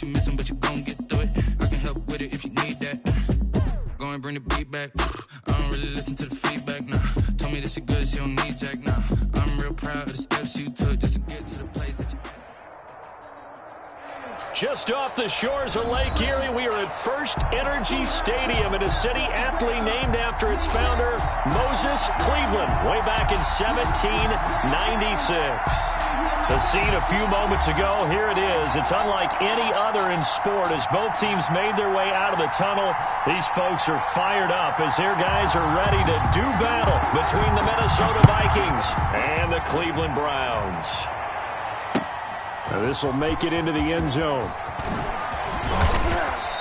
You missing, but you gon' get through it. I can help with it if you need that. Go and bring the beat back. I don't really listen to the feedback, nah. Told me that she good, she don't need Jack, nah. I'm real proud of the steps you took just to get to the place that you at. Just off the shores of Lake Erie, we are at First Energy Stadium in a city aptly named after its founder, Moses Cleveland, way back in 1796. The scene a few moments ago, here it is. It's unlike any other in sport as both teams made their way out of the tunnel. These folks are fired up as their guys are ready to do battle between the Minnesota Vikings and the Cleveland Browns. Now this will make it into the end zone.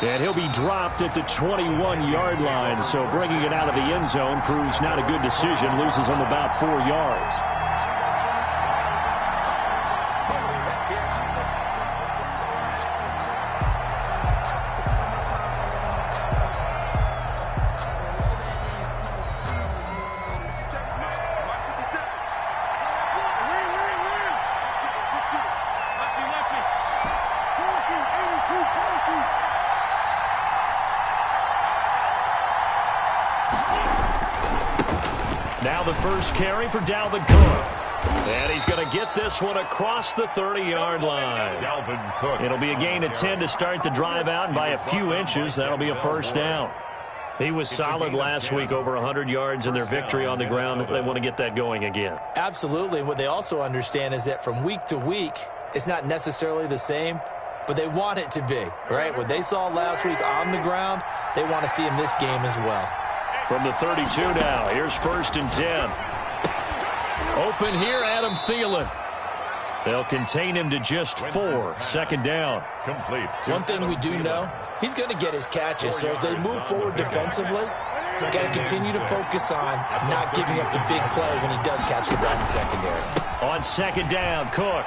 And he'll be dropped at the 21-yard line, so bringing it out of the end zone proves not a good decision. Loses him about 4 yards. Now the first carry for Dalvin Cook. And he's going to get this one across the 30-yard line. Dalvin Cook. It'll be a gain of 10 to start the drive out, and by a few inches, that'll be a first down. He was solid last week, over 100 yards in their victory on the ground. They want to get that going again. Absolutely. What they also understand is that from week to week, it's not necessarily the same, but they want it to be, right? What they saw last week on the ground, they want to see in this game as well. From the 32 now, here's 1st and 10. Open here, Adam Thielen. They'll contain him to just 4. 2nd down. Complete. One thing we do know, he's going to get his catches. So as they move forward defensively, got to continue to focus on not giving up the big play when he does catch the ball in the secondary. On 2nd down, Cook.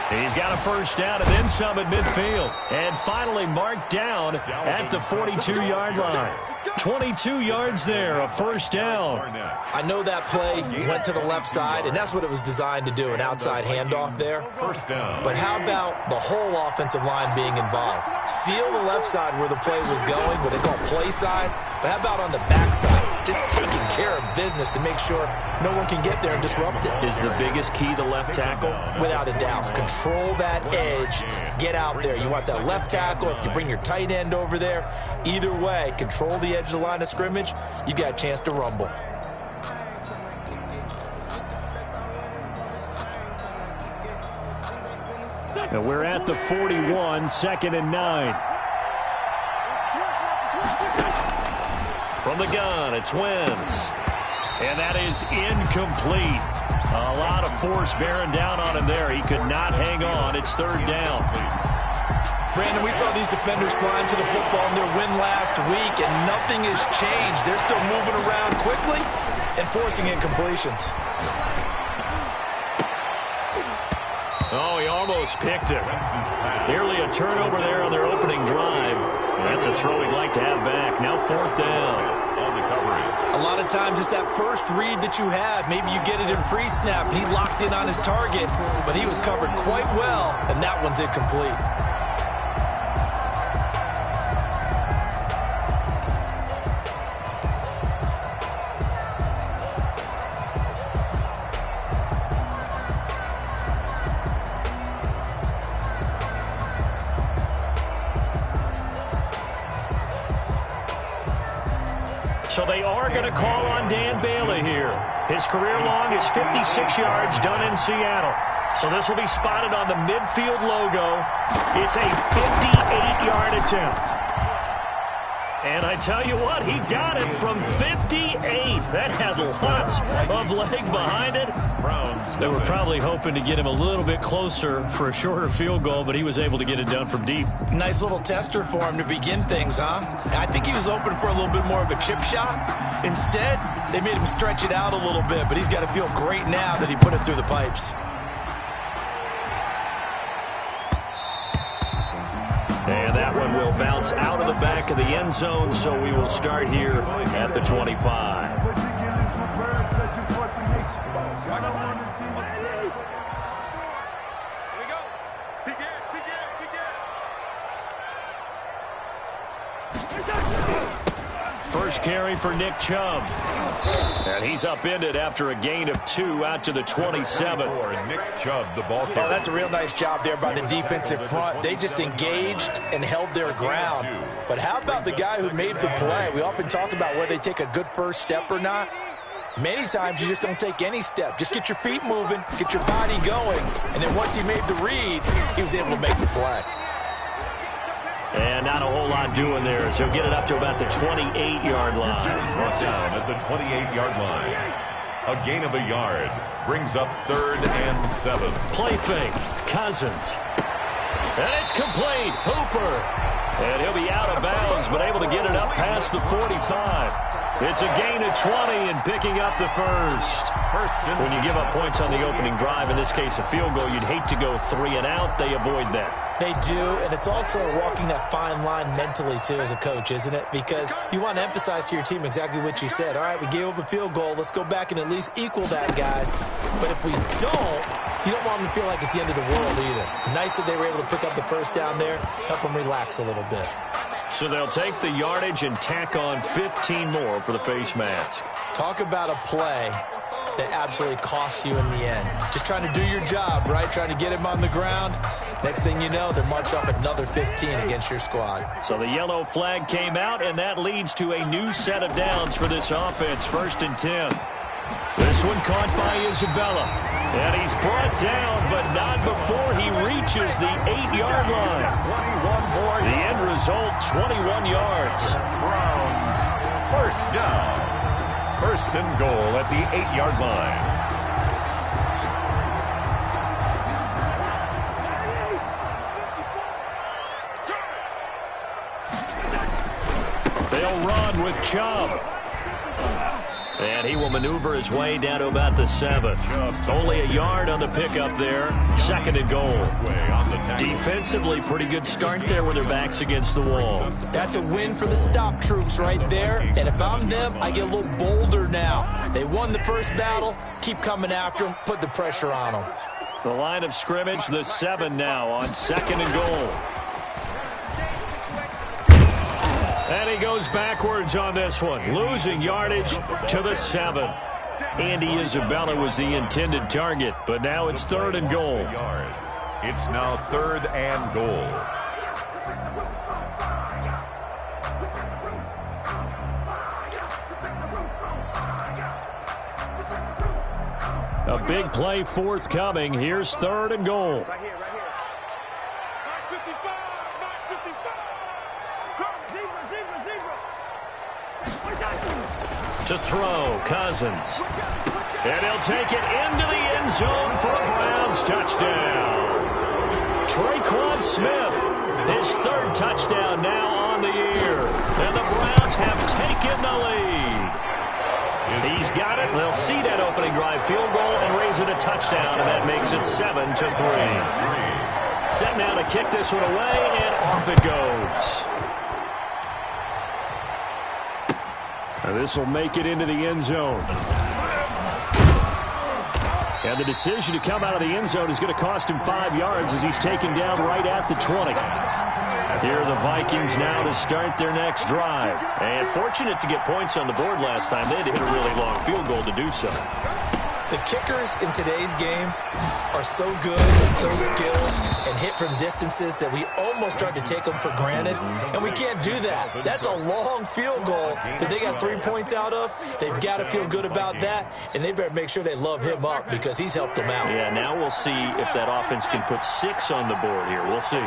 He's got a first down and then some at midfield. And finally marked down at the 42-yard line. 22 yards there, a first down. I know that play went to the left side, and that's what it was designed to do, an outside handoff there. First down. But how about the whole offensive line being involved? Seal the left side where the play was going, what they call play side. But how about on the back side? Just taking care of business to make sure no one can get there and disrupt it. Is the biggest key the left tackle? Without a doubt. Control that edge. Get out there. You want that left tackle. If you bring your tight end over there, either way, control the edge of the line of scrimmage, you got a chance to rumble. And we're at the 41, 2nd and 9. From the gun, it's Wentz. And that is incomplete. A lot of force bearing down on him there. He could not hang on. It's 3rd down. Brandon, we saw these defenders flying to the football in their win last week, and nothing has changed. They're still moving around quickly and forcing incompletions. Oh, he almost picked it. Nearly a turnover there on their opening drive. That's a throw he'd like to have back. Now 4th down. A lot of times it's that first read that you have. Maybe you get it in pre-snap, and he locked in on his target, but he was covered quite well, and that one's incomplete. So they are going to call on Dan Bailey here. His career long is 56 yards done in Seattle. So this will be spotted on the midfield logo. It's a 58-yard attempt. And I tell you what, he got it from 58. That had lots of leg behind it. They were probably hoping to get him a little bit closer for a shorter field goal, but he was able to get it done from deep. Nice little tester for him to begin things, huh? I think he was open for a little bit more of a chip shot. Instead, they made him stretch it out a little bit, but he's got to feel great now that he put it through the pipes. And that one will bounce out of the back of the end zone, so we will start here at the 25. First carry for Nick Chubb. And he's upended after a gain of 2 out to the 27. Nick Chubb, the ball carrier. Oh, that's a real nice job there by the defensive front. They just engaged and held their ground. But how about the guy who made the play? We often talk about whether they take a good first step or not. Many times you just don't take any step. Just get your feet moving, get your body going, and then once he made the read, he was able to make the play. And not a whole lot doing there, so he'll get it up to about the 28-yard line. Brought down at the 28-yard line. A gain of a yard brings up 3rd and 7. Play fake, Cousins. And it's complete, Hooper. And he'll be out of bounds, but able to get it up past the 45. It's a gain of 20 and picking up the first. When you give up points on the opening drive, in this case a field goal, you'd hate to go 3 and out. They avoid that. They do, and it's also walking that fine line mentally, too, as a coach, isn't it? Because you want to emphasize to your team exactly what you said. All right, we gave up a field goal. Let's go back and at least equal that, guys. But if we don't, you don't want them to feel like it's the end of the world either. Nice that they were able to pick up the first down there, help them relax a little bit. So they'll take the yardage and tack on 15 more for the face mask. Talk about a play that absolutely costs you in the end. Just trying to do your job, right? Trying to get him on the ground. Next thing you know, they're marching off another 15 against your squad. So the yellow flag came out, and that leads to a new set of downs for this offense. 1st and 10. This one caught by Isabella. And he's brought down, but not before he reaches the 8-yard line. The end result, 21 yards. Browns, first down. 1st and goal at the 8-yard line. They'll run with Chubb. And he will maneuver his way down to about the 7. Only a yard on the pickup there. 2nd and goal. Defensively, pretty good start there with their backs against the wall. That's a win for the stop troops right there. And if I'm them, I get a little bolder now. They won the first battle. Keep coming after them. Put the pressure on them. The line of scrimmage, the 7 now on 2nd and goal. And he goes backwards on this one, losing yardage to the 7. Andy Isabella was the intended target, but now it's 3rd and goal. It's now 3rd and goal. A big play forthcoming. Here's 3rd and goal. To throw, Cousins. And he'll take it into the end zone for a Browns touchdown. Traquan Smith, his 3rd touchdown now on the year. And the Browns have taken the lead. He's got it. They'll see that opening drive field goal and raise it a touchdown, and that makes it 7-3. Set now to kick this one away, and off it goes. This will make it into the end zone. And the decision to come out of the end zone is going to cost him 5 yards as he's taken down right at the 20. Here are the Vikings now to start their next drive. And fortunate to get points on the board last time. They had to hit a really long field goal to do so. The kickers in today's game are so good and so skilled and hit from distances that we almost start to take them for granted, and we can't do that. That's a long field goal that they got 3 points out of. They've got to feel good about that, and they better make sure they love him up because he's helped them out. Yeah, now we'll see if that offense can put 6 on the board here. We'll see.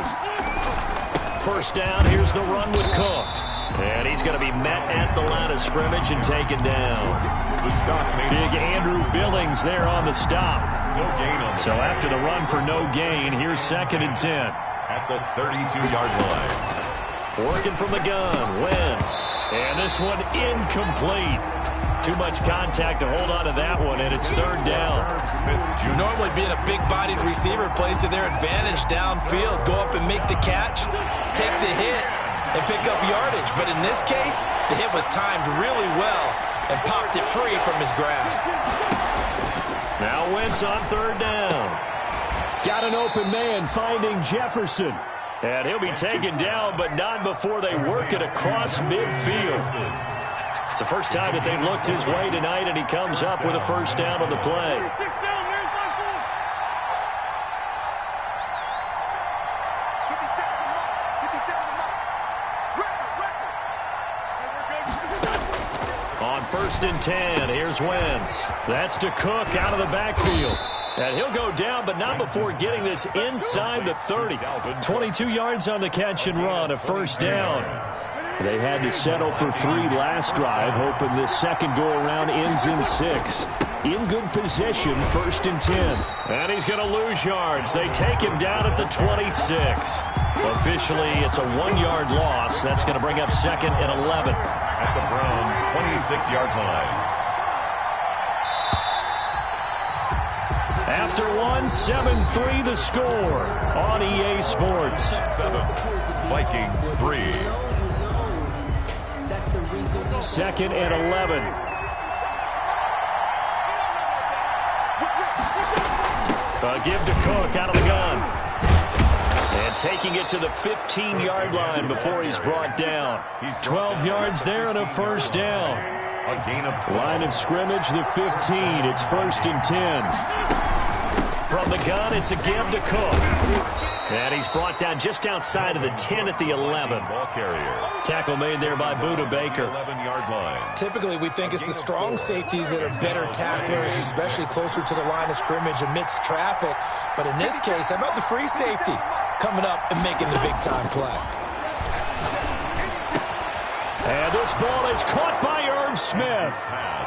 First down, here's the run with Cook. And he's going to be met at the line of scrimmage and taken down. Big Andrew Billings there on the stop. No gain on so after the run for no gain, here's 2nd and 10. At the 32-yard line. Working from the gun, Wentz. And this one incomplete. Too much contact to hold on to that one, and it's 3rd down. Normally being a big-bodied receiver plays to their advantage downfield. Go up and make the catch, take the hit, and pick up yardage. But in this case, the hit was timed really well and popped it free from his grasp. Now Wentz on 3rd down. Got an open man finding Jefferson. And he'll be taken down, but not before they work it across midfield. It's the first time that they've looked his way tonight, and he comes up with a first down on the play. On 1st and 10, here's Wentz. That's to Cook out of the backfield. And he'll go down, but not before getting this inside the 30. 22 yards on the catch and run, a first down. They had to settle for 3 last drive, hoping this second go-around ends in 6. In good position, 1st and 10. And he's going to lose yards. They take him down at the 26. Officially, it's a 1-yard loss. That's going to bring up 2nd and 11. At the Browns' 26-yard line. After 1, 7-3 the score on EA Sports. 7, Vikings 3. 2nd and 11. A give to Cook out of the gun. And taking it to the 15-yard line before he's brought down. 12 yards there and a first down. A gain of 12. Line of scrimmage, the 15. It's 1st and 10. From the gun, it's a give to Cook. And he's brought down just outside of the 10 at the 11. Ball carrier. Tackle made there by Buda Baker. 11-yard line. Typically, we think it's the strong safeties that are better tacklers, especially closer to the line of scrimmage amidst traffic. But in this case, how about the free safety coming up and making the big-time play? And this ball is caught by Irv Smith.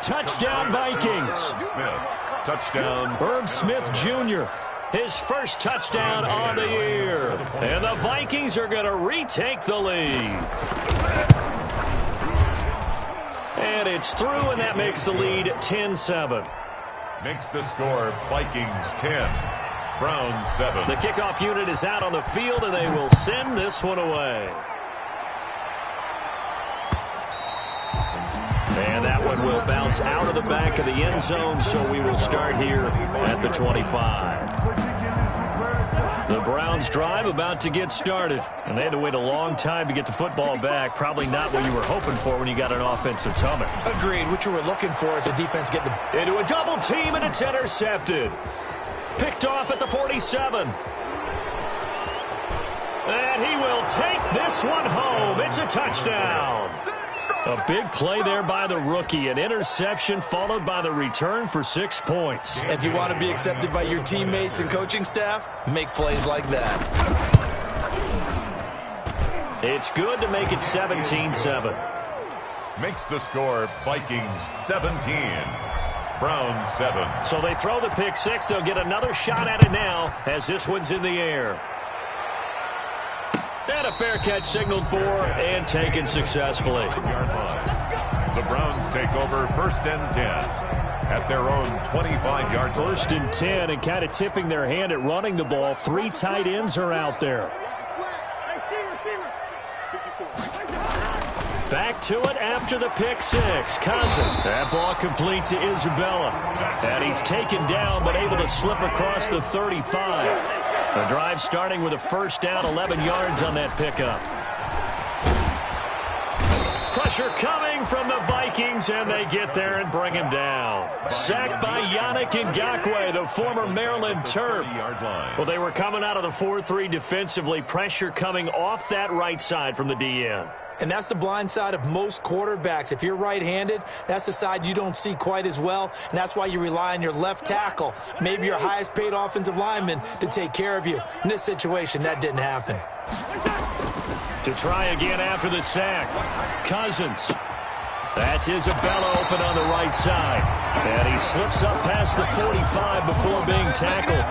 Touchdown, Vikings. Smith. Touchdown. Irv Smith Jr., his first touchdown on the year. And the Vikings are going to retake the lead. And it's through, and that makes the lead 10-7. Makes the score Vikings 10, Browns 7. The kickoff unit is out on the field, and they will send this one away. And that one will bounce out of the back of the end zone, so we will start here at the 25. The Browns drive about to get started, and they had to wait a long time to get the football back. Probably not what you were hoping for when you got an offensive tumble. Agreed. What you were looking for is the defense getting into a double team, and it's intercepted. Picked off at the 47. And he will take this one home. It's a touchdown. A big play there by the rookie. An interception followed by the return for 6 points. If you want to be accepted by your teammates and coaching staff, make plays like that. It's good to make it 17-7. Makes the score Vikings 17, Browns 7. So they throw the pick six. They'll get another shot at it now as this one's in the air. And a fair catch signaled for and taken successfully. The Browns take over 1st and 10 at their own 25-yard line. 1st and 10, and kind of tipping their hand at running the ball. 3 tight ends are out there. Back to it after the pick six. Cousins. That ball complete to Isabella. And he's taken down but able to slip across the 35. The drive starting with a first down, 11 yards on that pickup. Pressure coming from the Vikings, and they get there and bring him down. Sacked by Yannick Ngakoue, the former Maryland Terp. Well, they were coming out of the 4-3 defensively. Pressure coming off that right side from the DN. And that's the blind side of most quarterbacks. If you're right-handed, that's the side you don't see quite as well, and that's why you rely on your left tackle, maybe your highest-paid offensive lineman, to take care of you. In this situation, that didn't happen. To try again after the sack, Cousins. That's Isabella open on the right side. And he slips up past the 45 before being tackled.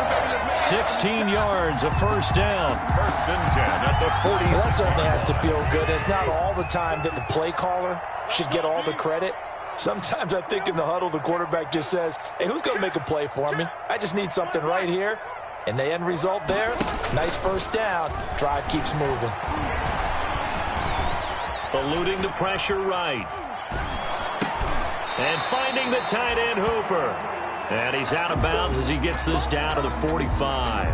16 yards, a first down. 1st and 10 at the 40. Well, that certainly has to feel good. It's not all the time that the play caller should get all the credit. Sometimes I think in the huddle, the quarterback just says, hey, who's going to make a play for me? I just need something right here. And the end result there, nice first down. Drive keeps moving. Eluding the pressure right. And finding the tight end Hooper. And he's out of bounds as he gets this down to the 45.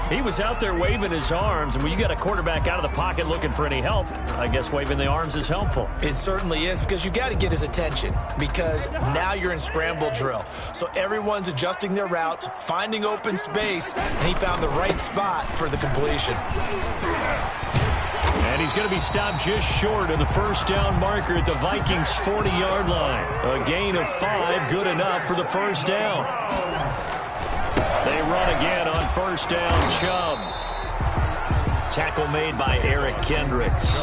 He was out there waving his arms, and when you got a quarterback out of the pocket looking for any help, I guess waving the arms is helpful. It certainly is, because you got to get his attention, because now you're in scramble drill. So everyone's adjusting their routes, finding open space, and he found the right spot for the completion. And he's going to be stopped just short of the first down marker at the Vikings' 40-yard line. A gain of 5, good enough for the first down. They run again on first down. Chubb. Tackle made by Eric Kendricks.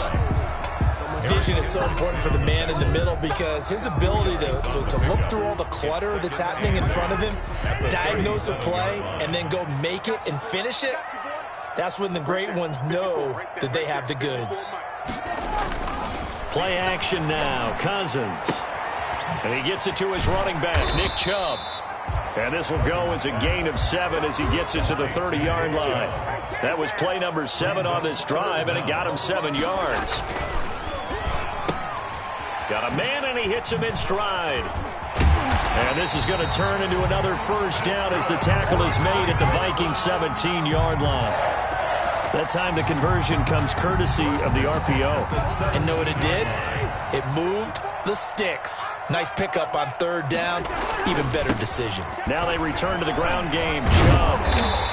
Vision is so important for the man in the middle, because his ability to look through all the clutter that's happening in front of him, diagnose a play, and then go make it and finish it, that's when the great ones know that they have the goods. Play action now. Cousins. And he gets it to his running back, Nick Chubb. And this will go as a gain of 7 as he gets it to the 30-yard line. That was play number 7 on this drive, and it got him 7 yards. Got a man, and he hits him in stride. And this is going to turn into another first down as the tackle is made at the Vikings 17-yard line. That time the conversion comes courtesy of the RPO. And know what it did? It moved the sticks. Nice pickup on third down. Even better decision. Now they return to the ground game. Chubb.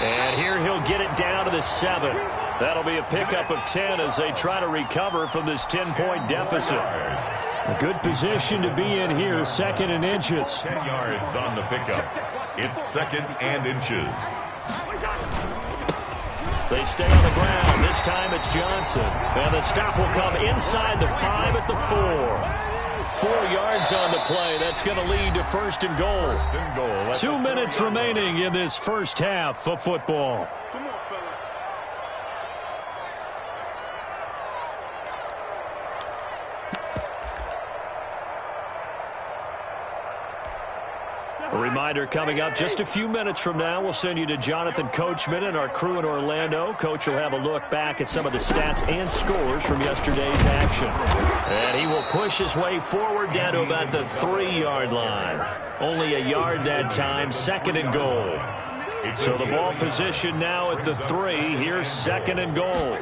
And here he'll get it down to the 7. That'll be a pickup of 10 as they try to recover from this 10-point deficit. A good position to be in here, 2nd and inches. 10 yards on the pickup. It's 2nd and inches. They stay on the ground. This time it's Johnson. And the stop will come inside the 5 at the 4. 4 yards on the play. That's going to lead to first and goal. 2 minutes remaining in this first half of football. A reminder coming up just a few minutes from now, we'll send you to Jonathan Coachman and our crew in Orlando. Coach will have a look back at some of the stats and scores from yesterday's action. And he will push his way forward down to about the 3-yard line. Only a yard that time, 2nd and goal. So the ball position now at the 3. Here's 2nd and goal.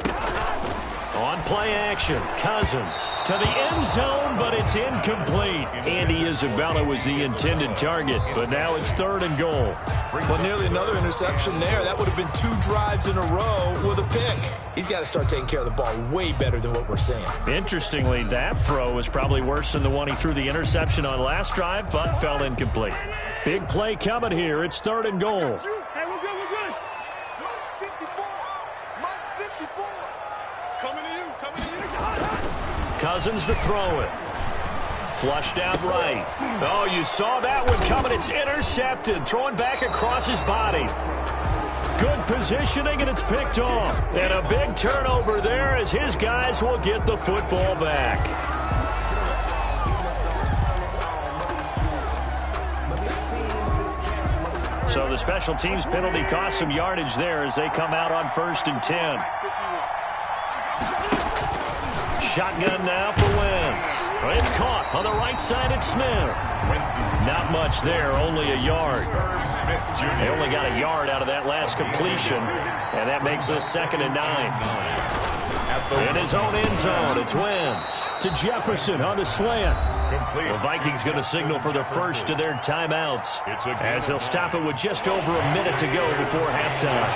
On play action, Cousins to the end zone, but it's incomplete. Andy Isabella was the intended target, but now it's 3rd and goal. Well, nearly another interception there. That would have been 2 drives in a row with a pick. He's got to start taking care of the ball way better than what we're seeing. Interestingly, that throw was probably worse than the one he threw the interception on last drive, but fell incomplete. Big play coming here. It's 3rd and goal. Cousins to throw it. Flushed out right. Oh, you saw that one coming. It's intercepted. Throwing back across his body. Good positioning, and it's picked off. And a big turnover there as his guys will get the football back. So the special teams penalty cost some yardage there as they come out on 1st and 10. Shotgun now for Wentz. It's caught on the right side at Smith. Not much there, only a yard. They only got a yard out of that last completion, and that makes us 2nd and 9. In his own end zone, it's Wentz to Jefferson on the slant. The Vikings going to signal for the first of their timeouts as they'll stop it with just over a minute to go before halftime.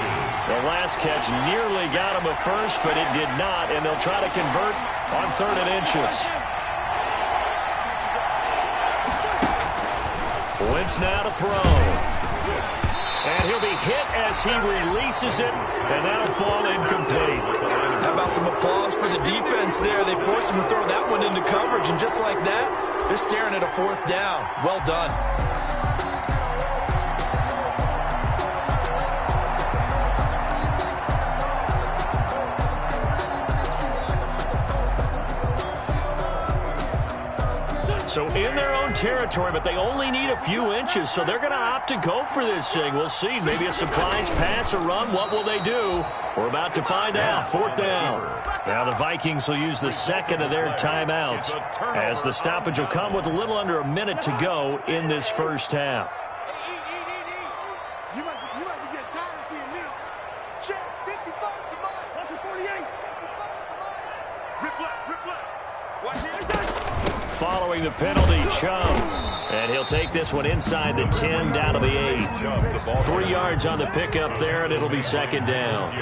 The last catch nearly got him a first, but it did not, and they'll try to convert on 3rd and inches. Wentz now to throw. And he'll be hit as he releases it, and that'll fall incomplete. How about some applause for the defense there? They forced him to throw that one into coverage, and just like that, they're staring at a 4th down. Well done. So in their own territory, but they only need a few inches, so they're going to opt to go for this thing. We'll see. Maybe a surprise pass, a run. What will they do? We're about to find out. 4th down. Now the Vikings will use the 2nd of their timeouts as the stoppage will come with a little under a minute to go in this first half. You must be getting tired of seeing me. Check. Following the penalty, Chubb. And he'll take this one inside the 10, down to the 8. 3 yards on the pickup there, and it'll be second down.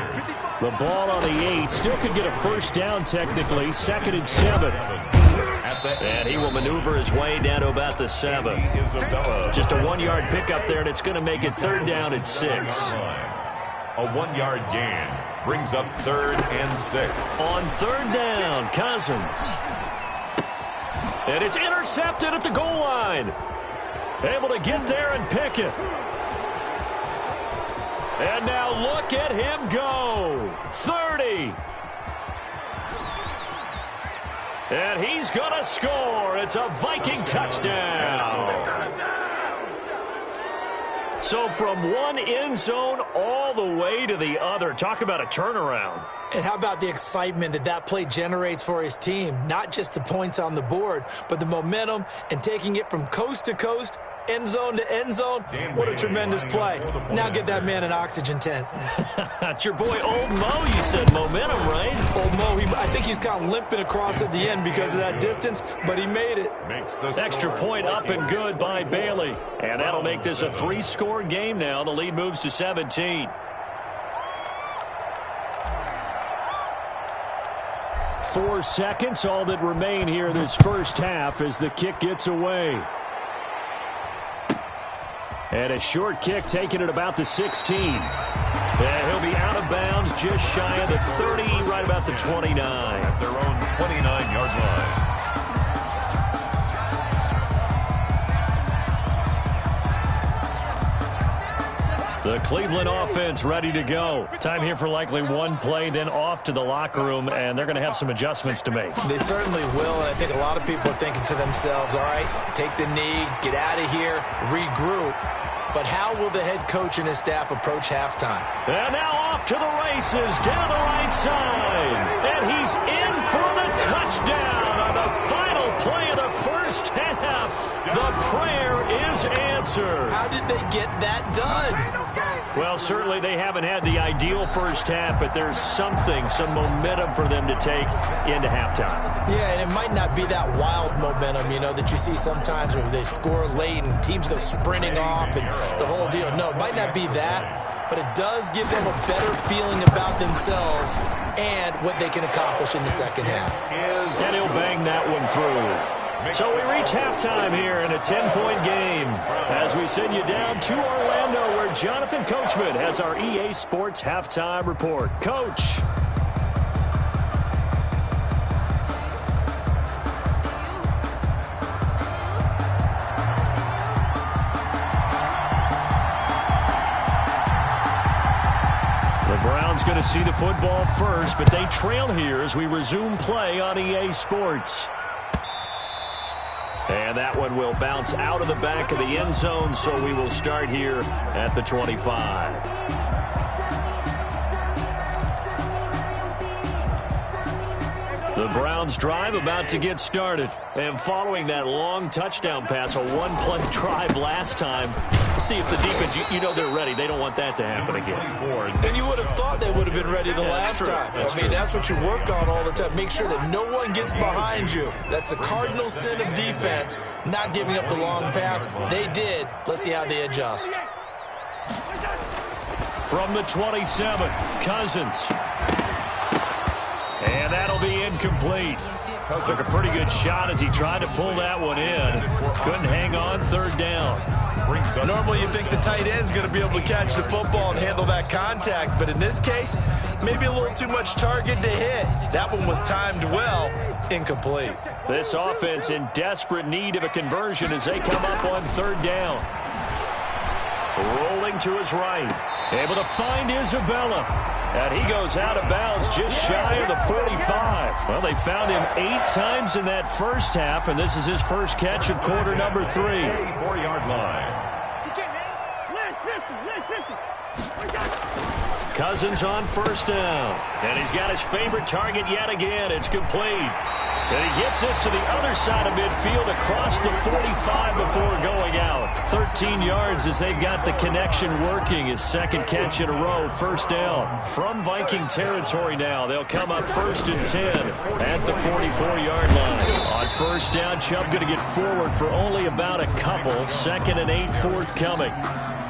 The ball on the 8. Still could get a first down technically. 2nd and 7. And he will maneuver his way down to about the 7. Just a 1-yard pickup there, and it's going to make it 3rd down at 6. A 1-yard gain brings up 3rd and 6. On 3rd down, Cousins. And it's intercepted at the goal line. Able to get there and pick it. And now look at him go. 30. And he's going to score. It's a Viking touchdown. So from one end zone all the way to the other. Talk about a turnaround. And how about the excitement that that play generates for his team? Not just the points on the board, but the momentum and taking it from coast to coast, end zone to end zone. What a tremendous play. Now get that man an oxygen tent. It's your boy Old Mo, you said. Momentum, right? Old Mo, I think he's kind of limping across at the end because of that distance, but he made it. Extra point up and good by Bailey. And that'll make this a 3-score game now. The lead moves to 17. 4 seconds, all that remain here this first half as the kick gets away. And a short kick taken at about the 16. And he'll be out of bounds just shy of the 30, right about the 29. At their own 29-yard line. The Cleveland offense ready to go. Time here for likely one play, then off to the locker room, and they're going to have some adjustments to make. They certainly will, and I think a lot of people are thinking to themselves, all right, take the knee, get out of here, regroup. But how will the head coach and his staff approach halftime? And now off to the races, down the right side. And he's in for the touchdown on the final play of the first half. The prayer is answered. How did they get that done? Well, certainly they haven't had the ideal first half, but there's some momentum for them to take into halftime. Yeah, and it might not be that wild momentum, that you see sometimes where they score late and teams go sprinting off and the whole deal. No, it might not be that, but it does give them a better feeling about themselves and what they can accomplish in the second half. And he'll bang that one through. So we reach halftime here in a 10-point game as we send you down to Orlando where Jonathan Coachman has our EA Sports halftime report. Coach. The Browns going to see the football first, but they trail here as we resume play on EA Sports. And that one will bounce out of the back of the end zone, so we will start here at the 25. The Browns drive about to get started. And following that long touchdown pass, a one-play drive last time, see if the defense, they're ready. They don't want that to happen again. And you would have thought they would have been ready the last time. That's what you work on all the time. Make sure that no one gets behind you. That's the cardinal sin of defense, not giving up the long pass. They did. Let's see how they adjust. From the 27, Cousins. And that'll be incomplete. Took a pretty good shot as he tried to pull that one in. Couldn't hang on, 3rd down. Normally you think the tight end's going to be able to catch the football and handle that contact, but in this case, maybe a little too much target to hit. That one was timed well, incomplete. This offense in desperate need of a conversion as they come up on 3rd down. Rolling to his right. Able to find Isabella. And he goes out of bounds just shy of the 45. Well, they found him 8 times in that first half, and this is his first catch of quarter number 3. 4-yard line. Cousins on 1st down. And he's got his favorite target yet again. It's complete. And he gets this to the other side of midfield across the 45 before going out. 13 yards as they've got the connection working. His second catch in a row, first down. From Viking territory now, they'll come up 1st and 10 at the 44-yard line. On first down, Chubb going to get forward for only about a couple. 2nd and 8 forthcoming.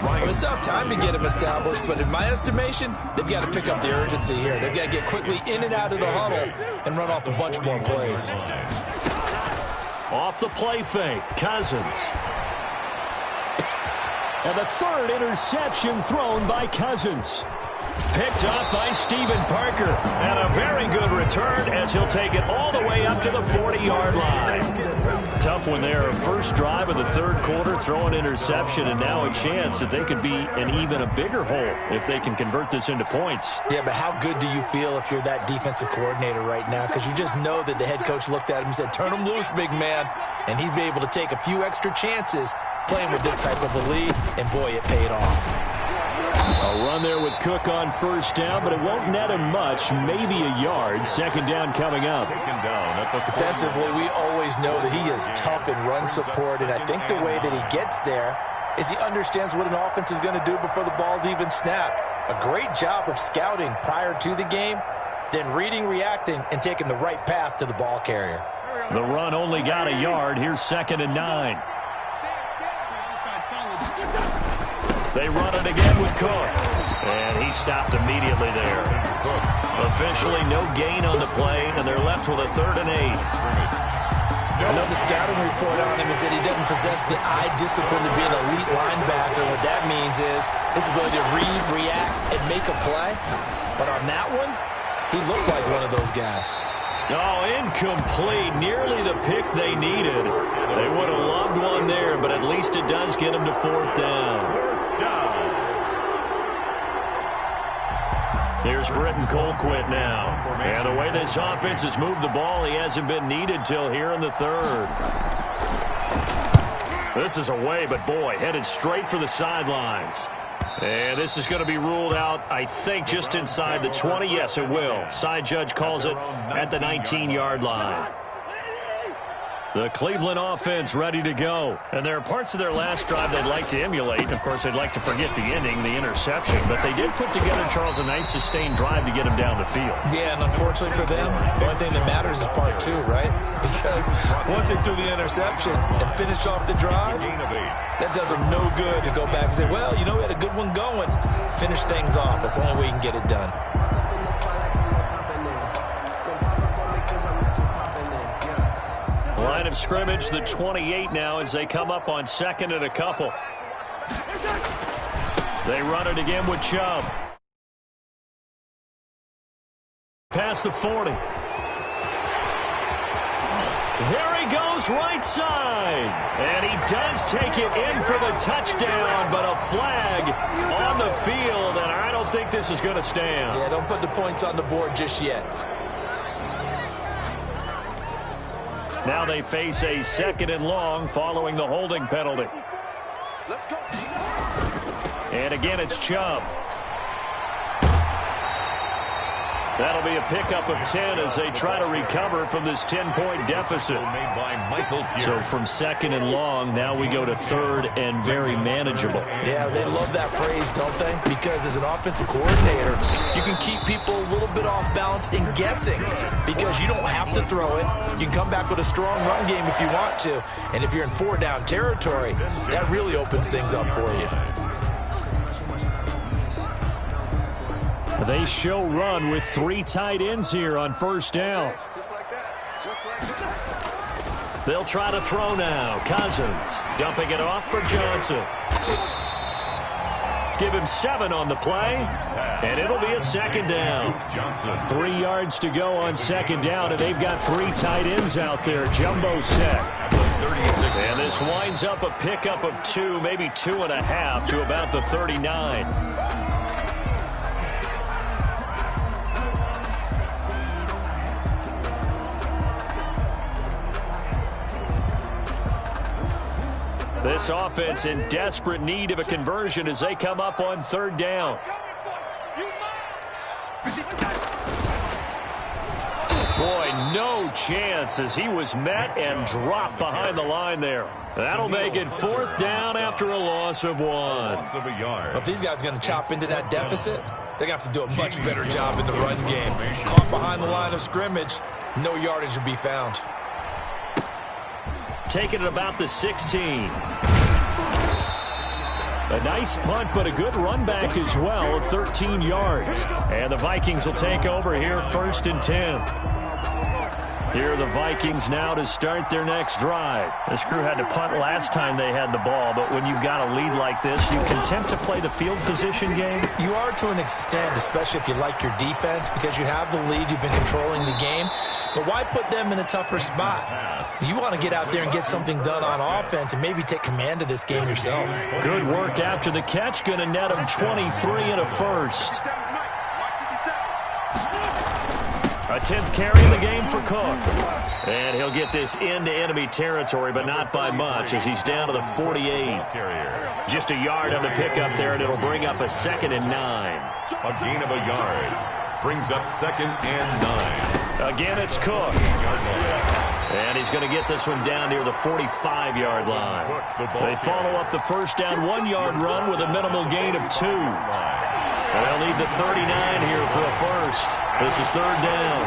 Well, it's tough time to get him established, but in my estimation, they've got to pick up the urgency here. They've got to get quickly in and out of the huddle and run off a bunch more plays. Off the play fake, Cousins. And the 3rd interception thrown by Cousins. Picked up by Stephen Parker. And a very good return as he'll take it all the way up to the 40-yard line. Tough one there. First drive of the 3rd quarter, throw an interception, and now a chance that they could be in even a bigger hole if they can convert this into points. Yeah, but how good do you feel if you're that defensive coordinator right now? Because you just know that the head coach looked at him and said, turn him loose, big man. And he'd be able to take a few extra chances playing with this type of a lead, and boy, it paid off. A run there with Cook on first down, but it won't net him much, maybe a yard. 2nd down coming up. Defensively, we always know that he is tough in run support, and I think the way that he gets there is he understands what an offense is going to do before the ball's even snapped. A great job of scouting prior to the game, then reading, reacting, and taking the right path to the ball carrier. The run only got a yard. Here's 2nd and 9. They run it again with Cook. And he stopped immediately there. Officially no gain on the play, and they're left with a 3rd and 8. I know the scouting report on him is that he doesn't possess the eye discipline to be an elite linebacker. What that means is his ability to read, react, and make a play. But on that one, he looked like one of those guys. Oh, incomplete. Nearly the pick they needed. They would have loved one there, but at least it does get them to 4th down. Here's Britton Colquitt now. And the way this offense has moved the ball, he hasn't been needed till here in the 3rd. This is away, but boy, headed straight for the sidelines. And this is going to be ruled out, I think, just inside the 20. Yes, it will. Side judge calls it at the 19-yard line. The Cleveland offense ready to go. And there are parts of their last drive they'd like to emulate. Of course, they'd like to forget the ending, the interception. But they did put together, Charles, a nice sustained drive to get him down the field. Yeah, and unfortunately for them, the only thing that matters is part 2, right? Because once they threw the interception and finished off the drive, that does them no good to go back and say, well, you know, we had a good one going. Finish things off. That's the only way you can get it done. Line of scrimmage, the 28 now as they come up on 2nd and a couple. They run it again with Chubb. Past the 40. There he goes right side. And he does take it in for the touchdown, but a flag on the field, and I don't think this is going to stand. Yeah, don't put the points on the board just yet. Now they face a 2nd and long following the holding penalty. Let's go. And again, it's Chubb. That'll be a pickup of 10 as they try to recover from this 10-point deficit. So from 2nd and long, now we go to 3rd and very manageable. Yeah, they love that phrase, don't they? Because as an offensive coordinator, you can keep people a little bit off balance and guessing because you don't have to throw it. You can come back with a strong run game if you want to. And if you're in 4-down territory, that really opens things up for you. They show run with 3 tight ends here on first down. Just like that. Just like that. They'll try to throw now. Cousins dumping it off for Johnson. Give him 7 on the play, and it'll be a 2nd down. 3 yards to go on 2nd down, and they've got 3 tight ends out there. Jumbo set. And this winds up a pickup of 2, maybe 2.5 to about the 39. This offense in desperate need of a conversion as they come up on 3rd down. Boy, no chance as he was met and dropped behind the line there. That'll make it 4th down after a loss of 1. If these guys are going to chop into that deficit, they're going to have to do a much better job in the run game. Caught behind the line of scrimmage, no yardage will be found. Taking it about the 16. A nice punt, but a good run back as well of 13 yards. And the Vikings will take over here 1st and 10. Here are the Vikings now to start their next drive. This crew had to punt last time they had the ball, but when you've got a lead like this, you can attempt to play the field position game. You are to an extent, especially if you like your defense, because you have the lead, you've been controlling the game. But why put them in a tougher spot? You want to get out there and get something done on offense and maybe take command of this game yourself. Good work after the catch. Going to net him 23 and a first. A 10th carry in the game for Cook. And he'll get this into enemy territory, but not by much as he's down to the 48. Just a yard on the pickup there, and it'll bring up a 2nd and 9. A gain of a yard brings up 2nd and 9. Again, it's Cook. And he's going to get this one down near the 45-yard line. They follow up the first down 1-yard run with a minimal gain of 2. And they'll need the 39 here for a first. This is 3rd down.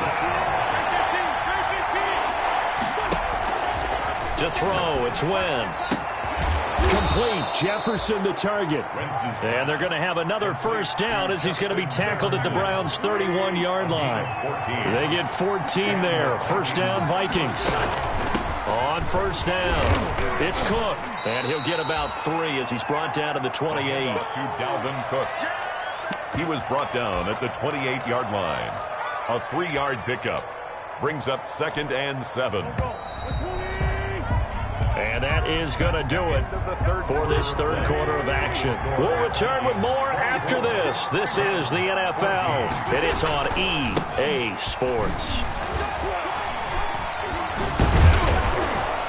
To throw, it's Wentz. Complete. Jefferson the target. And they're going to have another first down as he's going to be tackled at the Browns' 31-yard line. They get 14 there. First down, Vikings. On first down, it's Cook. And he'll get about 3 as he's brought down to the 28. To Dalvin Cook. He was brought down at the 28-yard line. A 3-yard pickup brings up 2nd and 7. And that is going to do it for this 3rd quarter of action. We'll return with more after this. This is the NFL, and it's on EA Sports.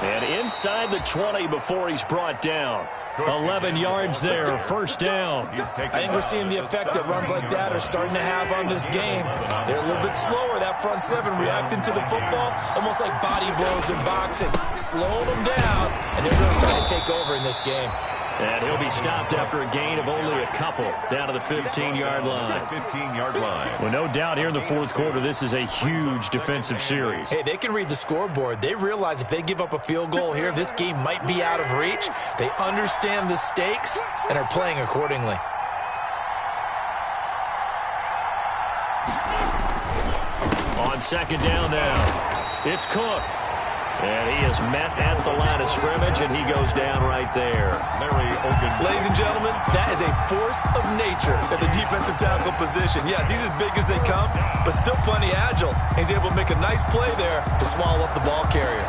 And inside the 20 before he's brought down. 11 yards there, first down. I think we're seeing the effect that runs like that are starting to have on this game. They're a little bit slower, that front 7, reacting to the football, almost like body blows in boxing, slowing them down, and they're really starting to take over in this game. And he'll be stopped after a gain of only a couple, down to the 15-yard line. 15-yard line. Well, no doubt here in the 4th quarter, this is a huge defensive series. Hey, they can read the scoreboard. They realize if they give up a field goal here, this game might be out of reach. They understand the stakes and are playing accordingly. On 2nd down now, it's Cook. And he is met at the line of scrimmage, and he goes down right there. Ladies and gentlemen, that is a force of nature at the defensive tackle position. Yes, he's as big as they come, but still plenty agile. He's able to make a nice play there to swallow up the ball carrier.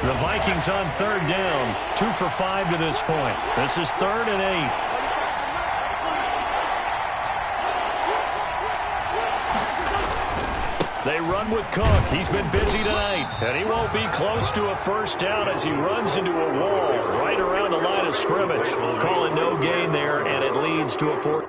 The Vikings on 3rd down, 2 for 5 to this point. This is 3rd and 8. They run with Cook. He's been busy tonight, and he won't be close to a first down as he runs into a wall right around the line of scrimmage. Call it no gain there, and it leads to a 4th.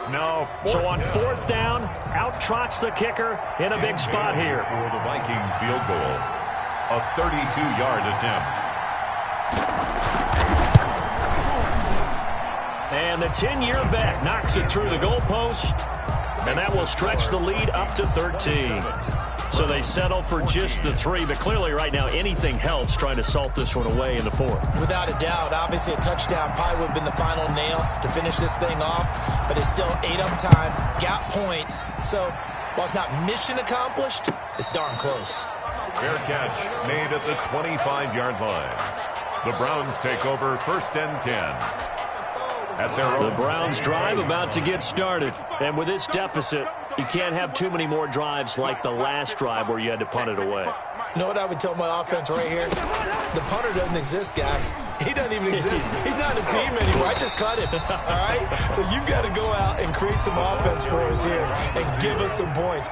It's now So on down. fourth down, out-trots the kicker in a big spot here. For the Viking field goal, a 32-yard attempt. And the 10-year vet knocks it through the goalpost, and that will stretch the lead up to 13. So they settle for just the 3, but clearly right now anything helps trying to salt this one away in the 4th. Without a doubt, obviously a touchdown probably would have been the final nail to finish this thing off, but it's still 8 up time, got points. So while it's not mission accomplished, it's darn close. Fair catch made at the 25-yard line. The Browns take over 1st and 10. At their own The Browns drive about to get started. And with this deficit, you can't have too many more drives like the last drive where you had to punt it away. You know what I would tell my offense right here? The punter doesn't exist, guys. He doesn't even exist. He's not a team anymore. I just cut him. All right? So you've got to go out and create some offense for us here and give us some points.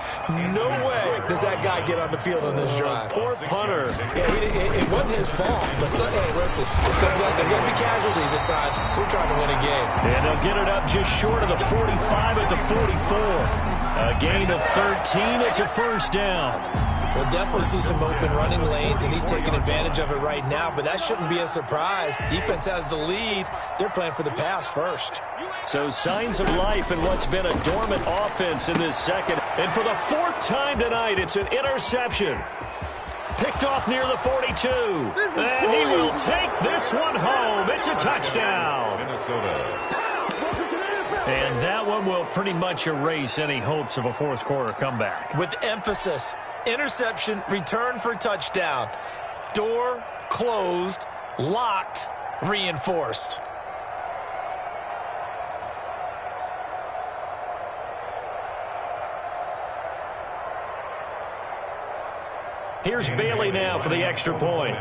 No way does that guy get on the field on this drive. Poor punter. Yeah, it wasn't his fault. But, hey, listen, there's going to be casualties at times. We're trying to win a game. And they'll get it up just short of the 45 at the 44. A gain of 13. It's a first down. We'll definitely see some open running lanes, and he's taking advantage of it right now, but that shouldn't be a surprise. Defense has the lead. They're playing for the pass first. So signs of life in what's been a dormant offense in this second. And for the 4th time tonight, it's an interception. Picked off near the 42. And he will take this one home. It's a touchdown. Minnesota. And that one will pretty much erase any hopes of a fourth quarter comeback. With emphasis, interception, return for touchdown. Door closed, locked, reinforced. Here's Bailey now for the extra point.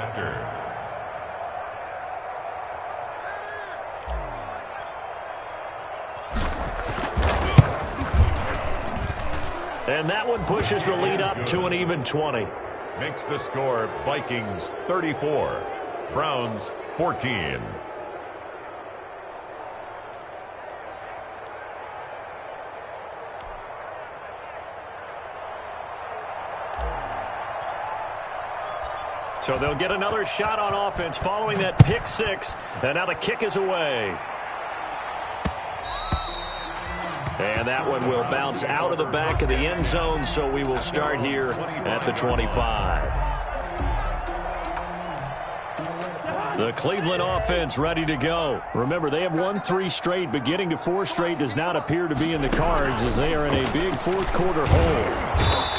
And that one pushes the lead up to an even 20. Makes the score Vikings 34, Browns 14. So they'll get another shot on offense following that pick 6. And now the kick is away. And that one will bounce out of the back of the end zone, so we will start here at the 25. The Cleveland offense ready to go. Remember, they have won 3 straight, but getting to 4 straight does not appear to be in the cards as they are in a big fourth quarter hole.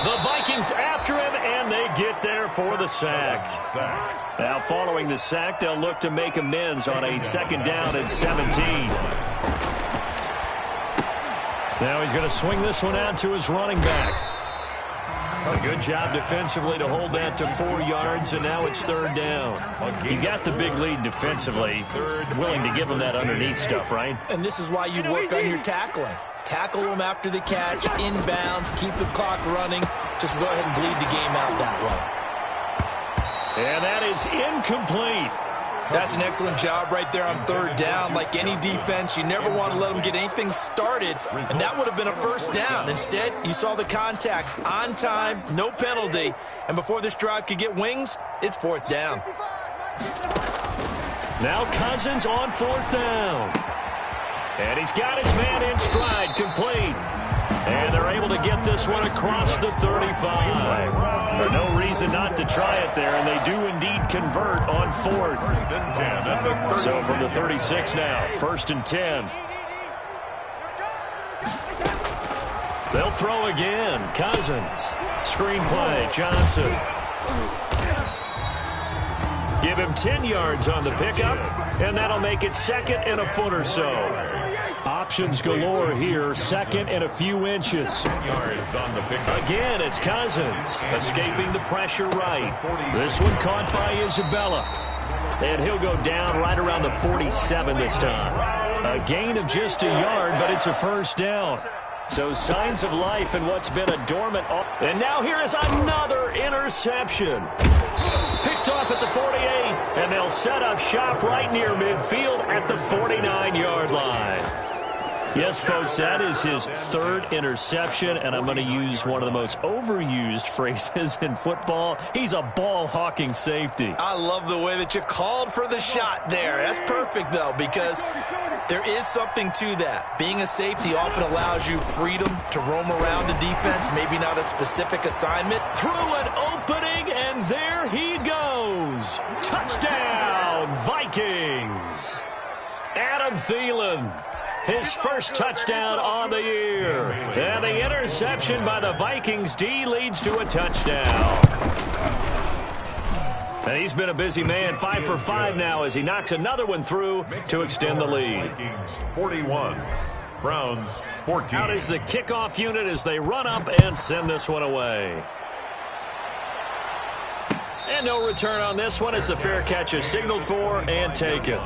The Vikings after him, and they get there for the sack. Now, following the sack, they'll look to make amends on a 2nd down and 17. Now he's going to swing this one out to his running back. A good job defensively to hold that to 4 yards, and now it's 3rd down. You got the big lead defensively. Willing to give him that underneath stuff, right? And this is why you work on your tackling. Tackle them after the catch, inbounds, keep the clock running. Just go ahead and bleed the game out that way. And that is incomplete. That's an excellent job right there on 3rd down. Like any defense, you never want to let them get anything started, and that would have been a first down. Instead, you saw the contact on time, no penalty, and before this drive could get wings, it's 4th down. Now Cousins on 4th down. And he's got his man in stride, complete. And they're able to get this one across the 35. There's no reason not to try it there, and they do indeed convert on 4th. So from the 36 now, 1st and 10. They'll throw again. Cousins. Screenplay, Johnson. Give him 10 yards on the pickup, and that'll make it 2nd and a foot or so. Options galore here, 2nd and a few inches. Again, it's Cousins, escaping the pressure right. This one caught by Isabella. And he'll go down right around the 47 this time. A gain of just a yard, but it's a first down. So signs of life in what's been a dormant. And now here is another interception. Picked off at the 48, and they'll set up shop right near midfield at the 49-yard line. Yes, folks, that is his third interception, and I'm going to use one of the most overused phrases in football. He's a ball-hawking safety. I love the way that you called for the shot there. That's perfect, though, because there is something to that. Being a safety often allows you freedom to roam around the defense, maybe not a specific assignment. Through an opening, and there he goes. Touchdown, Vikings. Adam Thielen. His first touchdown on the year. And the interception by the Vikings D leads to a touchdown. And he's been a busy man, 5 for 5 now as he knocks another one through to extend the lead. Vikings 41, Browns 14. Out is the kickoff unit as they run up and send this one away. And no return on this one as the fair catch is signaled for and taken.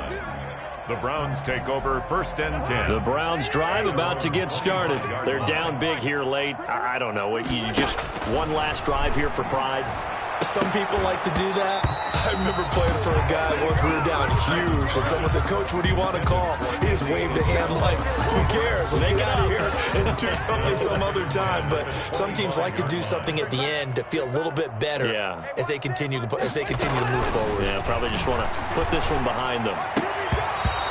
The Browns take over 1st and 10. The Browns drive about to get started. They're down big here late. I don't know. You just one last drive here for pride? Some people like to do that. I remember playing for a guy once. We were down huge, and someone said, "Coach, what do you want to call?" He just waved a hand like, "Who cares? Let's get out of here and do something some other time." But some teams like to do something at the end to feel a little bit better as they continue to move forward. Yeah, probably just want to put this one behind them.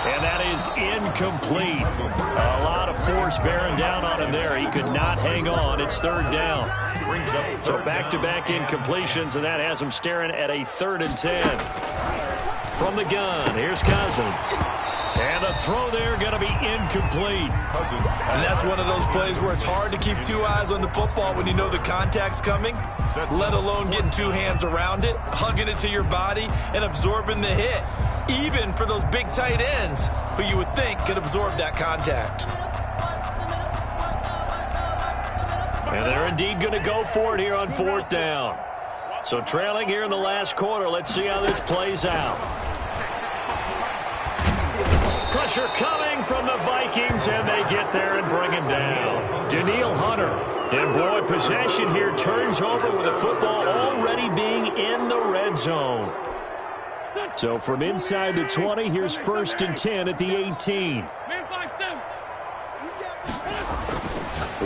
And that is incomplete. A lot of force bearing down on him there. He could not hang on. It's 3rd down. So back-to-back incompletions, and that has him staring at a 3rd and 10. From the gun, here's Cousins. And the throw there going to be incomplete. And that's one of those plays where it's hard to keep two eyes on the football when you know the contact's coming, let alone getting two hands around it, hugging it to your body, and absorbing the hit. Even for those big tight ends who you would think could absorb that contact. And they're indeed going to go for it here on 4th down. So trailing here in the last quarter, let's see how this plays out. Pressure coming from the Vikings, and they get there and bring him down. Danielle Hunter. And boy, possession here turns over with the football already being in the red zone. So from inside the 20, here's 1st and 10 at the 18.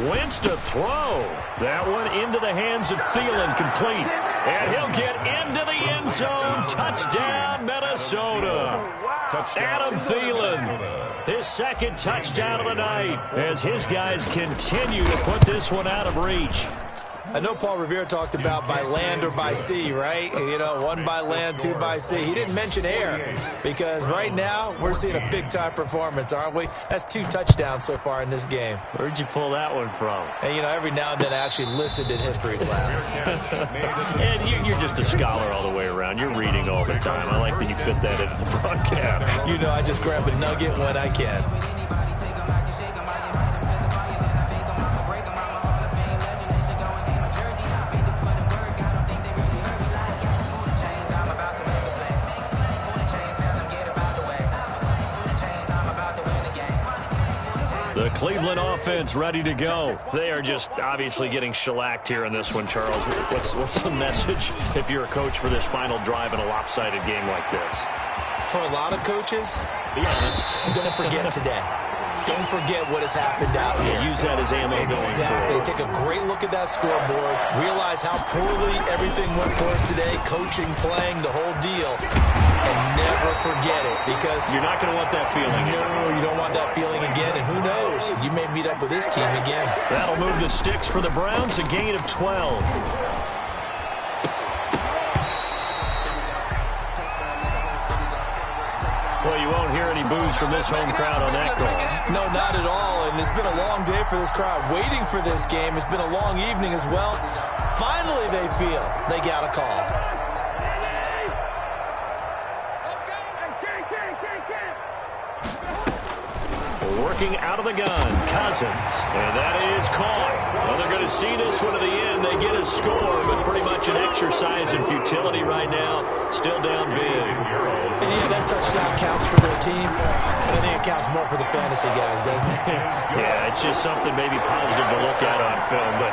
Wentz to throw. That one into the hands of Thielen, complete. And he'll get into the end zone. Touchdown, Minnesota. Adam Thielen, his 2nd touchdown of the night as his guys continue to put this one out of reach. I know Paul Revere talked about by land or by sea, right? You know, 1 by land, 2 by sea. He didn't mention air because right now we're seeing a big-time performance, aren't we? That's 2 touchdowns so far in this game. Where'd you pull that one from? And, you know, every now and then I actually listened in history class. And you're just a scholar all the way around. You're reading all the time. I like that you fit that into the broadcast. You know, I just grab a nugget when I can. The Cleveland offense ready to go. They are just obviously getting shellacked here in this one, Charles. What's the message if you're a coach for this final drive in a lopsided game like this? For a lot of coaches, be honest, don't forget today. Don't forget what has happened out here. Use that as ammo going forward. Exactly. Take a great look at that scoreboard. Realize how poorly everything went for us today. Coaching, playing, the whole deal. And never forget it because you're not going to want that feeling. No, you don't want that feeling again. And who knows? You may meet up with this team again. That'll move the sticks for the Browns. A gain of 12. Well, you won't hear any boos from this home crowd on that call. No, not at all. And it's been a long day for this crowd waiting for this game. It's been a long evening as well. Finally, they feel they got a call. Working out of the gun, Cousins. And that is caught. Well, they're going to see this one to the end. They get a score, but pretty much an exercise in futility right now. Still down big. And yeah, that touchdown counts for their team, but I think it counts more for the fantasy guys, doesn't it? Yeah, it's just something maybe positive to look at on film, but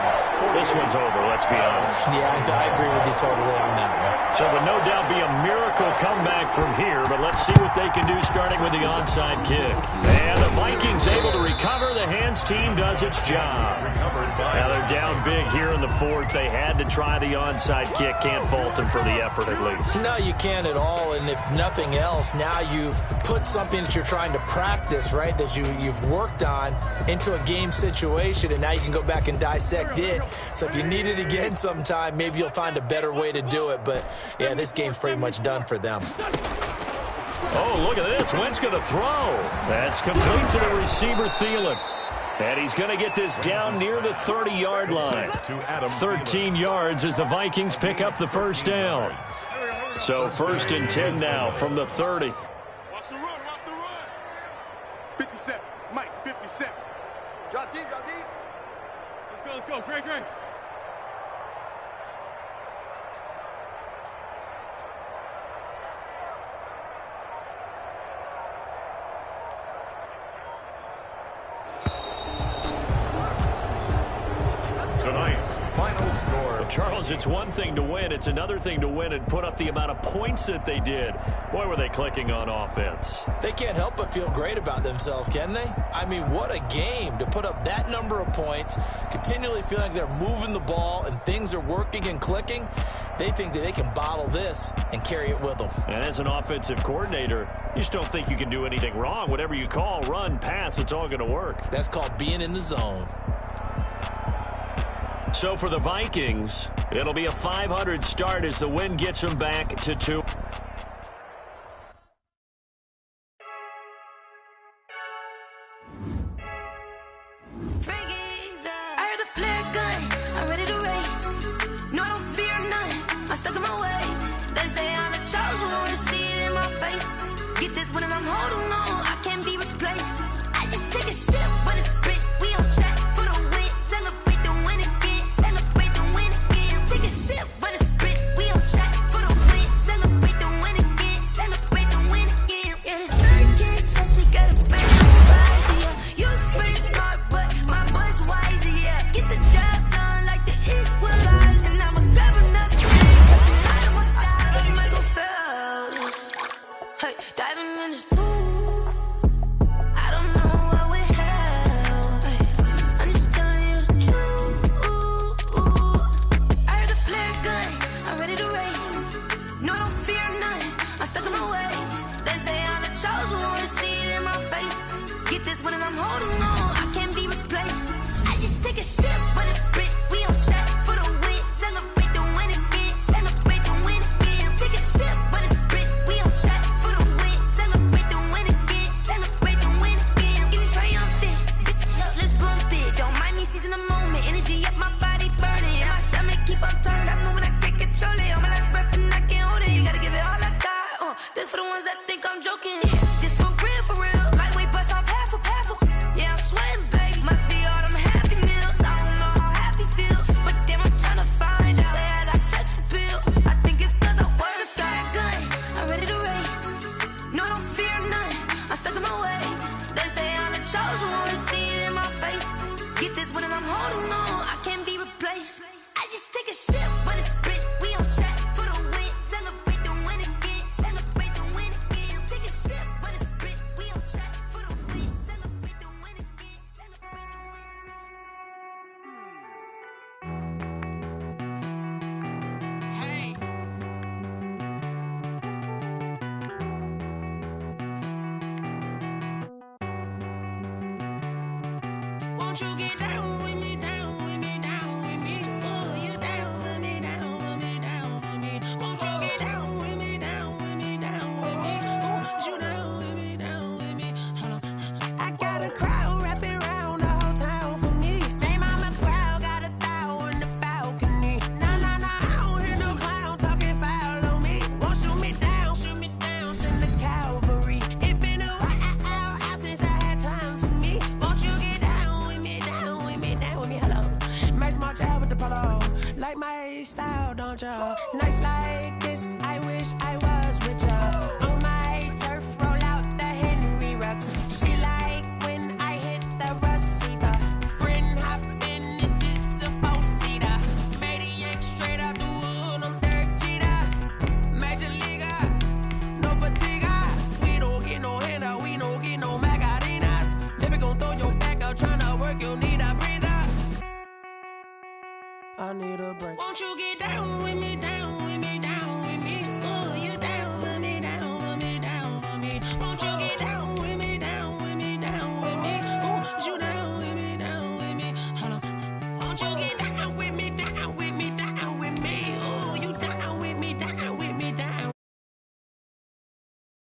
this one's over, let's be honest. Yeah, I agree with you totally on that one. So it would no doubt be a miracle comeback from here, but let's see what they can do starting with the onside kick. And the Vikings Vikings able to recover. The hands team does its job. Now they're down big here in the fourth. They had to try the onside kick. Can't fault them for the effort at least. No, you can't at all. And if nothing else, now you've put something that you're trying to practice, right, that you've worked on into a game situation, and now you can go back and dissect it. So if you need it again sometime, maybe you'll find a better way to do it. But, yeah, this game's pretty much done for them. Oh, look at this. Wentz going to throw. That's complete to the receiver, Thielen. And he's going to get this down near the 30-yard line. 13 yards as the Vikings pick up the first down. So 1st and 10 now from the 30. Watch the run, watch the run. 57, Mike, 57. Drop deep, drop deep. Let's go, great. Tonight's final score. Charles, it's one thing to win. It's another thing to win and put up the amount of points that they did. Boy, were they clicking on offense. They can't help but feel great about themselves, can they? I mean, what a game to put up that number of points, continually feeling like they're moving the ball and things are working and clicking. They think that they can bottle this and carry it with them. And as an offensive coordinator, you just don't think you can do anything wrong. Whatever you call, run, pass, it's all going to work. That's called being in the zone. So for the Vikings, it'll be a 500 start as the win gets them back to 2. I heard a flare gun, I'm ready to race. No, I don't fear none, I'm stuck in my ways. They say I'm the chosen one, to see it in my face. Get this one and I'm holding on, I can't be replaced. I just take a sip, but it's spit, we on track for the win. Celebrate the win again, celebrate the win again. Take a sip, but it's spit, we on track for the win. Celebrate the win again, celebrate the win again. Yeah, the sun can't touch me, got a bad vibes, yeah. You free smart, but my boy's wiser, yeah. Get the job done like the equalizer, and I'ma grab another drink, 'cause tonight I'ma die, you might go fail this. Hey, diving in this pool, I don't know what we have. Hey, I'm just telling you the truth. I heard a flare gun, I'm ready to race. No, I don't fear none, I'm stuck in my ways. They say I'm the chosen one, to see it in my face. Get this one and I'm holding on, I can't be replaced. I just take a sip, but it's spit, we on track for the win. Celebrate the win again, celebrate the win again. Take a sip, but it's spit, we on track for the win. Celebrate the win again, celebrate the win again. Get this triumphant, let's bump it. Don't mind me seizing the moment, energy up my body burning. And my stomach keep up turning, stop moving, I can't control it. On my last breath and I can't hold it. You gotta give it all I got. This for the ones that think I'm joking. This for real. Lightweight bust off half a. Yeah, I'm sweating, babe. Must be all them happy meals. I don't know how happy feels, but damn, I'm tryna find you. Say I got sex appeal. I think it's 'cause I work. Got a gun, I'm ready to race. No, I don't fear none, I'm stuck in my ways. They say I'm the chosen one, to see it in my face. Get this one and I'm holding on, I can't be replaced. I just take a sip, but it's spit, we on track for the win. Celebrate the win again, celebrate the win again. Take a sip, but it's spit, we on track for the win. Celebrate the win again, celebrate the win. Hey. Won't you get down with me, down with me, down with me? Oh, you down with me, down with me, down with me. Won't you get down with me, down with me, down with me? Oh, you down with me, down with me? Hold on. I got a crowd wrapping around the whole town for me. They mama proud, got a thou in the balcony. Nah, I don't hear no clown talking foul on me. Won't shoot me down, send the cavalry. It been a while since I had time for me. Won't you get down with me, down with me, down with me? Hello. Max March out with the polo. Like my style, don't ya? Nights like this, I wish I was with ya. On my turf, roll out the Henry Rux. She like when I hit the receiver. Friend hop in, this is a four-seater. Maniac straight out the wood, I'm Derek Jeter. Major leaguer, no fatigue. We don't get no handout, we don't get no Macarinas. Baby gon' you need a breather. I need a break. Won't you get down with me?